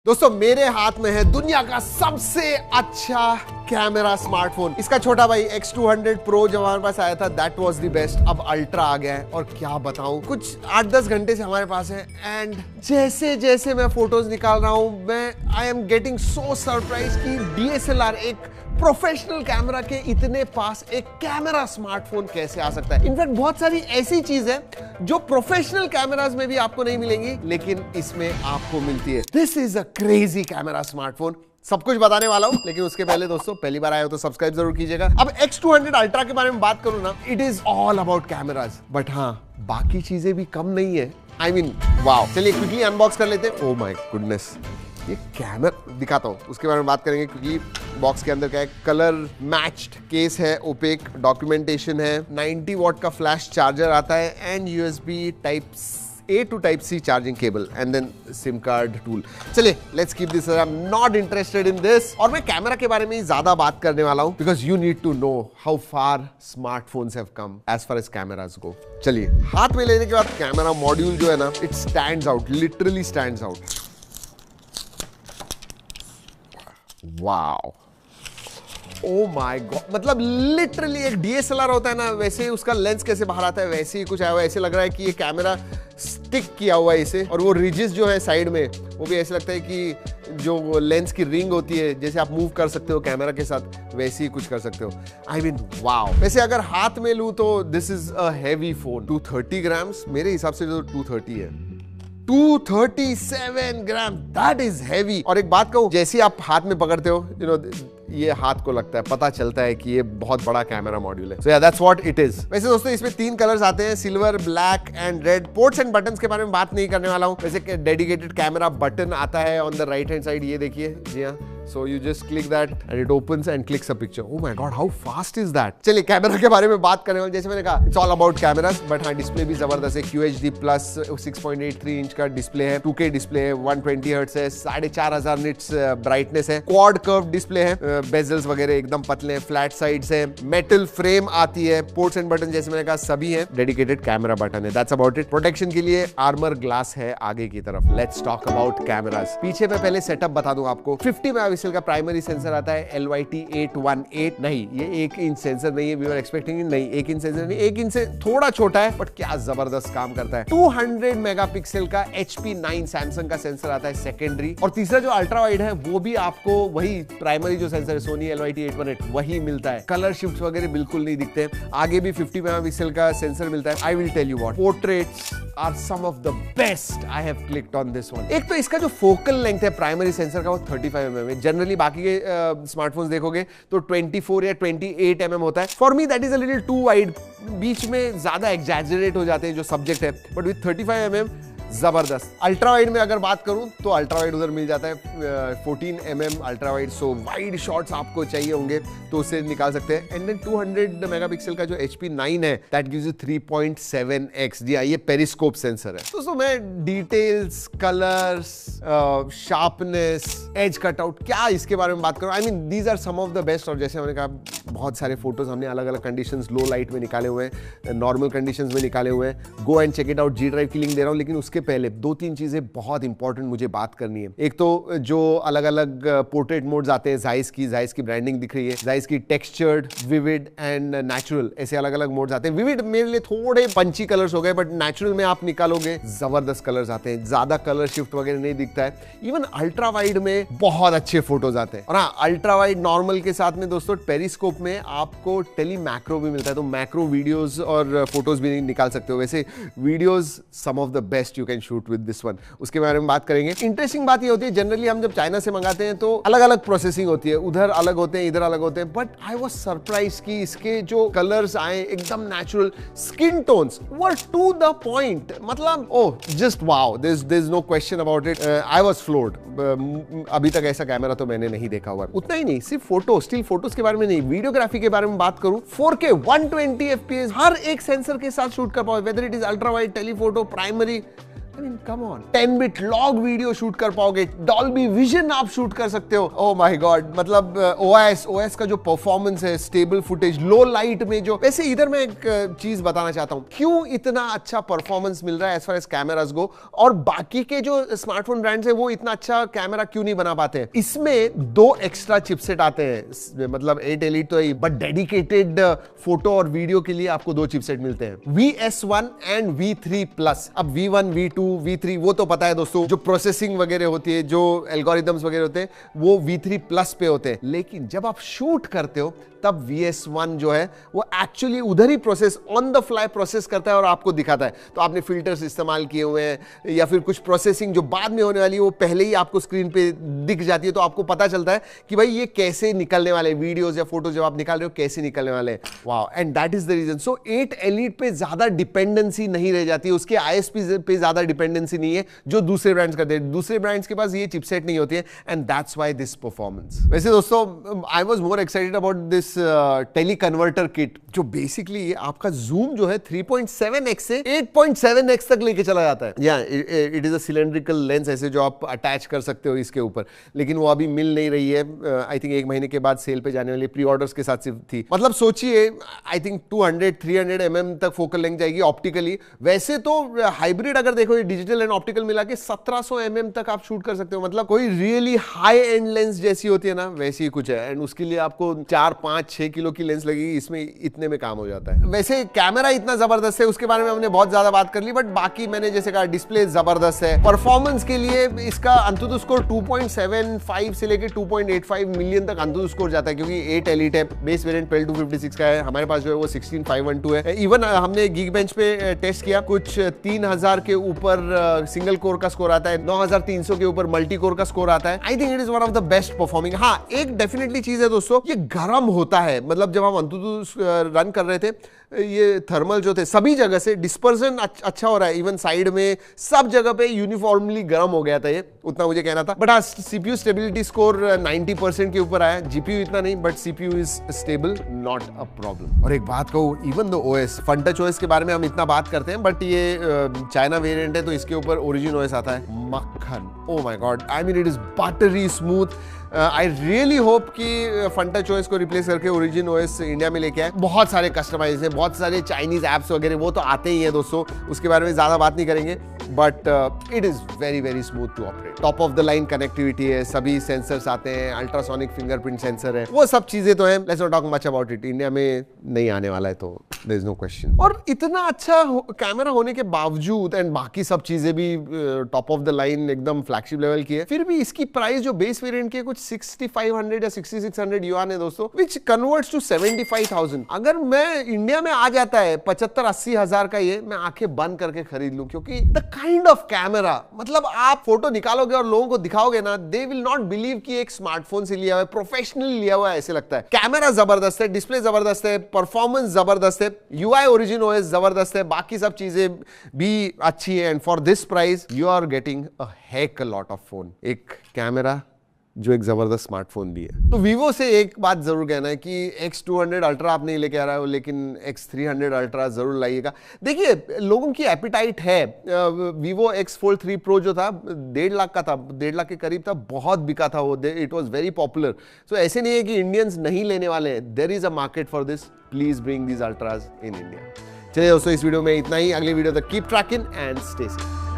दोस्तों मेरे हाथ में है दुनिया का सबसे अच्छा कैमरा स्मार्टफोन। इसका छोटा भाई X200 Pro जो हमारे पास आया था दैट वाज द बेस्ट। अब अल्ट्रा आ गया है और क्या बताऊं, कुछ 8-10 घंटे से हमारे पास है एंड जैसे जैसे मैं फोटोज निकाल रहा हूं मैं I am getting so surprise कि DSLR एक प्रोफेशनल कैमरा के इतने पास एक कैमरा स्मार्टफोन कैसे आ सकता है। इनफैक्ट बहुत सारी ऐसी चीज है जो प्रोफेशनल कैमरास में भी आपको नहीं मिलेंगी लेकिन इसमें आपको मिलती है। This is a crazy camera smartphone. सब कुछ बताने वाला हूं लेकिन उसके पहले दोस्तों पहली बार आए हो तो सब्सक्राइब जरूर कीजिएगा। अब X200 अल्ट्रा के बारे में बात करूं ना, it is all about cameras, but हाँ बाकी चीजें भी कम नहीं है। I mean wow. चलिए क्विकली अनबॉक्स कर लेते हैं। ओह माय गुडनेस, ये कैमरा दिखाता हूं उसके बारे में बात करेंगे क्योंकि बॉक्स के अंदर क्या है, कलर मैच्ड केस है, ओपेक डॉक्यूमेंटेशन है, 90 वॉट का फ्लैश चार्जर आता है and USB type A to Type C charging cable and then SIM card tool. चलिए let's keep this, I am not interested in this. और मैं camera के बारे में ही ज्यादा बात करने वाला हूं because you need to know how far smartphones have come as far as cameras go. चलिए हाथ में लेने के बाद कैमरा मॉड्यूल जो है ना, it stands out, literally stands out. Wow, O my God, मतलब लिटरली एक DSLR होता है ना वैसे ही उसका लेंस कैसे बाहर आता है वैसे ही कुछ आया हुआ है। ऐसे लग रहा है कि ये कैमरा स्टिक किया हुआ है इसे, और वो रिजेस जो है साइड में वो भी ऐसे लगता है कि जो लेंस की रिंग होती है जैसे आप मूव कर सकते हो कैमरा के साथ वैसे ही कुछ कर सकते हो। I mean wow. वैसे अगर हाथ में लूं तो this is a heavy phone. 230 grams मेरे हिसाब से जो 230 है, 237 ग्राम, दैट इज हैवी। और एक बात कहूं, जैसे आप हाथ में पकड़ते हो यू नो ये हाथ को लगता है, पता चलता है कि ये बहुत बड़ा कैमरा मॉड्यूल है। सो या दैट्स व्हाट इट इज। वैसे दोस्तों इसमें 3 कलर्स आते हैं, silver, black and red. Ports and buttons के बारे में बात नहीं करने वाला हूं। वैसे डेडिकेटेड कैमरा बटन आता है on the right hand side, ये देखिए। जी हाँ, so you just click that and it opens and clicks a picture. Oh my god, how fast is that? चलिए कैमरा के बारे में बात करने वाले, जैसे मैंने कहा it's all about cameras, but हाँ डिस्प्ले भी जबरदस्त है। QHD प्लस 6.83 इंच का डिस्प्ले है, 2K डिस्प्ले है, 120 हर्ट्ज है, 4500 निट्स ब्राइटनेस है, क्वाड कर्व डिस्प्ले है, बेजल्स वगैरह एकदम पतले हैं, फ्लैट साइड्स है, मेटल फ्रेम आती है, पोर्ट्स एंड बटन जैसे मैंने कहा सभी है, डेडिकेटेड कैमरा बटन है। That's about it. प्रोटेक्शन के लिए आर्मर ग्लास है आगे की तरफ। Let's talk about cameras. पीछे मैं पहले सेटअप बता दूं आपको। 50 मेगापिक्सल का प्राइमरी सेंसर आता है, LYT818। नहीं, ये 1 इंच सेंसर नहीं है, वी वर एक्सपेक्टिंग, नहीं 1 इंच सेंसर नहीं, 1 इंच से थोड़ा छोटा है बट क्या जबरदस्त काम करता है। 200 मेगापिक्सल का HP9 सैमसंग का सेंसर आता है सेकेंडरी। और तीसरा जो अल्ट्रा वाइड है वो भी आपको वही प्राइमरी जो सेंसर है सोनी LYT818 वही मिलता है। कलर शिफ्ट वगैरह बिल्कुल नहीं दिखते। आगे भी 50 मेगापिक्सल का सेंसर मिलता है। I will tell you what, portraits are some of the best. I have clicked on this one. एक तो इसका जो फोकल लेंथ है प्राइमरी सेंसर का वो 35 mm है। जनरली बाकी के स्मार्टफोन्स देखोगे तो 24 या 28 mm होता है। For me that is a little too wide, बीच में ज्यादा एग्जैजरेट हो जाते हैं जो सब्जेक्ट है, बट विद 35 mm जबरदस्त। अल्ट्रा वाइड में अगर बात करूं तो अल्ट्रा वाइड उधर मिल जाता है 14 mm अल्ट्रा वाइड। सो वाइड शॉट्स आपको चाहिए होंगे तो उसे निकाल सकते हैं। एंड देन 200 मेगापिक्सल का जो HP9 है दैट गिव्स यू 3.7x। जी ये पेरिस्कोप सेंसर है। दोस्तों मैं details, colours, sharpness, edge cutout क्या इसके बारे में बात करूं। I mean these are some of the best. और जैसे हमने कहा बहुत सारे फोटोज हमने अलग अलग कंडीशंस, लो लाइट में निकाले हुए हैं, नॉर्मल कंडीशंस में निकाले हुए हैं। Go and check it out. G drive की लिंक दे रहा हूं, लेकिन उसके पहले 2-3 चीजें बहुत इंपॉर्टेंट मुझे बात करनी है। एक तो जो अलग अलग पोर्ट्रेट मोड्स आते हैं, जाइस की ब्रांडिंग दिख रही है, जाइस की टेक्सचर्ड, विविड एंड नेचुरल, ऐसे अलग अलग मोड्स आते हैं। विविड मेरे लिए थोड़े पंची कलर्स हो गए, बट नेचुरल में आप निकालोगे जबरदस्त कलर्स आते हैं, ज्यादा कलर शिफ्ट वगैरह नहीं दिखता है। इवन अल्ट्रा वाइड में बहुत अच्छे फोटोज आते हैं। और हाँ, अल्ट्रा वाइड नॉर्मल के साथ में दोस्तों पेरिस्कोप में आपको टेली मैक्रो भी मिलता है, तो मैक्रो वीडियोस और फोटोज भी निकाल सकते हो। वैसे videos some of the best you can shoot with this one, उसके बारे में बात करेंगे। इंटरेस्टिंग बात ये होती है, जनरली हम जब चाइना से मंगाते हैं तो अलग अलग प्रोसेसिंग होती है, उधर अलग होते हैं, इधर अलग होते हैं। बट आई वाज सरप्राइज कि इसके जो कलर्स आए एकदम natural, skin tones were to the point. मतलब oh just wow, there is no question about it. I was floored. अभी तक ऐसा कैमरा तो मैंने नहीं देखा हुआ। उतना ही नहीं, सिर्फ फोटो, स्टिल फोटोज के बारे में नहीं, वीडियोग्राफी के बारे में बात करूं, 4K 120 FPS हर एक सेंसर के साथ शूट कर पाओ, whether it is ultra wide, telephoto, primary. I mean come on, 10-bit log video shoot कर पाओगे, डॉल्बी विजन आप शूट कर सकते हो। ओह माय गॉड, मतलब ओएस का जो परफॉर्मेंस है, स्टेबल फुटेज, लो लाइट में जो, वैसे इधर मैं एक चीज बताना चाहता हूं, क्यों इतना अच्छा परफॉर्मेंस मिल रहा है एज फार एज कैमरास गो, और बाकी के जो स्मार्टफोन ब्रांड्स है वो इतना अच्छा कैमरा क्यों नहीं बना पाते हैं। इसमें 2 एक्स्ट्रा चिपसेट आते हैं, मतलब 8 Elite तो है, बट डेडिकेटेड फोटो और वीडियो के लिए आपको 2 चिपसेट मिलते हैं, VS1 एंड V3 प्लस। अब V1, V2, V3 वो तो पता है दोस्तों, जो प्रोसेसिंग वगैरह होती है, जो एल्गोरिदम्स वगैरह होते हैं, वो V3 प्लस पे होते हैं। लेकिन जब आप शूट करते हो तब VS1 जो है वो एक्चुअली उधर ही process, on the fly process करता है और आपको दिखाता है। तो आपने फिल्टर्स इस्तेमाल किए हुए हैं या फिर कुछ प्रोसेसिंग जो बाद में होने वाली है वो पहले ही आपको स्क्रीन पे दिख जाती है, तो आपको पता चलता है कि भाई ये कैसे निकलने वाले, वीडियोस या फोटोज जब आप निकाल रहे हो कैसे निकलने वाले हैं। Wow, and that is the reason. So 8 Elite पे ज्यादा डिपेंडेंसी नहीं रह जाती है, उसके ISP पे ज्यादा डिपेंडेंसी नहीं है जो दूसरे ब्रांड्स करते हैं। दूसरे ब्रांड्स के पास ये चिपसेट नहीं होती है, and that's why this performance. वैसे दोस्तों I was more excited about this tele converter kit, जो बेसिकली आपका जूम जो है 3.7x से 8.7x तक लेके चला जाता है। या it is a cylindrical lens ऐसे जो आप अटैच कर सकते हो इसके ऊपर, लेकिन वो अभी मिल नहीं रही है। आई थिंक 1 महीने के बाद सेल पे जाने वाली, प्री ऑर्डर्स के साथ सिर्फ थी। मतलब सोचिए, आई थिंक 200-300 mm तक फोकल लेंथ जाएगी ऑप्टिकली। वैसे तो हाइब्रिड अगर देखो, डिजिटल एंड ऑप्टिकल मिला के 1700 mm तक आप शूट कर सकते हो। मतलब कोई रियली हाई एंड लेंस जैसी होती है ना, वैसी ही कुछ है। एंड उसके लिए आपको 4-5-6 किलो की लेंस लगेगी, इसमें इतने में काम हो जाता है। वैसे कैमरा इतना जबरदस्त है, उसके बारे में हमने बहुत ज्यादा बात कर ली, बट बाकी मैंने जैसे कहा डिस्प्ले जबरदस्त है। परफॉर्मेंस के लिए इसका अंतुतु स्कोर 2.75 से लेकर 2.85 मिलियन तक अंतुतु स्कोर जाता है, क्योंकि 8 Elite है, बेस वेरिएंट PEL 256 का है। हमारे पास जो है वो 16512 है। इवन हमने Geekbench पे टेस्ट किया, कुछ 3000 के ऊपर सिंगल कोर का स्कोर आता है, 9300 के ऊपर मल्टी कोर का स्कोर आता है। I think it is one of the best performing. हाँ, एक डेफिनेटली चीज है दोस्तों, ये गर्म होता है। मतलब जब हम अंतुतु रन कर रहे थे, ये थर्मल जो थे सभी जगह से डिस्पर्जन अच्छा हो रहा है, इवन साइड में सब जगह पे यूनिफॉर्मली गर्म हो गया था ये, उतना मुझे कहना था। बट हाँ, CPU स्टेबिलिटी स्कोर 90% के ऊपर आया, GPU इतना नहीं, but CPU is stable, not a problem. और एक बात कहूँ, even the OS, FunTouch OS के बारे में हम इतना बात करते हैं, बट ये चाइना वेरिएंट है तो इसके ऊपर Origin OS आता है। मक्खन, oh my god, I mean it is buttery smooth. I really hope कि FunTouch OS को रिप्लेस करके Origin OS इंडिया में लेके आए। बहुत सारे कस्टमाइज है, बहुत सारे चाइनीज एप्स वगैरह वो तो आते ही हैं दोस्तों, उसके बारे में ज्यादा बात नहीं करेंगे, but it is very very smooth to operate. Top of the line connectivity है, सभी सेंसर्स आते हैं, अल्ट्रासोनिक फिंगरप्रिंट सेंसर है, वो सब चीजें तो हैं। Let's not talk much about it, India में नहीं आने वाला है तो देयर इज नो क्वेश्चन। और इतना अच्छा कैमरा होने के बावजूद, एंड बाकी सब चीजें भी टॉप ऑफ द लाइन एकदम फ्लैगशिप लेवल की है, फिर भी इसकी प्राइस जो बेस वेरिएंट की है कुछ 6500 या 6600 युआन है दोस्तों, विच कन्वर्ट्स टू 75,000। अगर मैं इंडिया में आ जाता है 75-80 हजार का, ये मैं आंखें बंद करके खरीद लूं, क्योंकि द काइंड ऑफ कैमरा, मतलब आप फोटो निकालोगे और लोगों को दिखाओगे ना, दे विल नॉट बिलीव कि एक स्मार्टफोन से लिया हुआ है, प्रोफेशनली लिया हुआ है ऐसे लगता है। कैमरा जबरदस्त है, डिस्प्ले जबरदस्त है, परफॉर्मेंस जबरदस्त है, UI Origin OS जबरदस्त है, बाकी सब चीजें भी अच्छी है। And for this price you are getting a heck lot of phone, एक कैमरा जो एक जबरदस्त स्मार्टफोन भी है। तो Vivo से एक बात जरूर कहना है कि X200 अल्ट्रा आप नहीं लेके आ रहा हो, लेकिन X300 अल्ट्रा जरूर लाइएगा। देखिए, लोगों की एपिटाइट है। Vivo X Fold 3 Pro जो था 1.5 लाख का था, 1.5 लाख के करीब था, बहुत बिका था वो, it was very popular. So ऐसे नहीं है कि इंडियंस नहीं लेने वाले हैं, there is a market for this, please bring these ultras in India. चलिए दोस्तों, इस वीडियो में इतना ही, अगली वीडियो तक keep trekking and stay safe.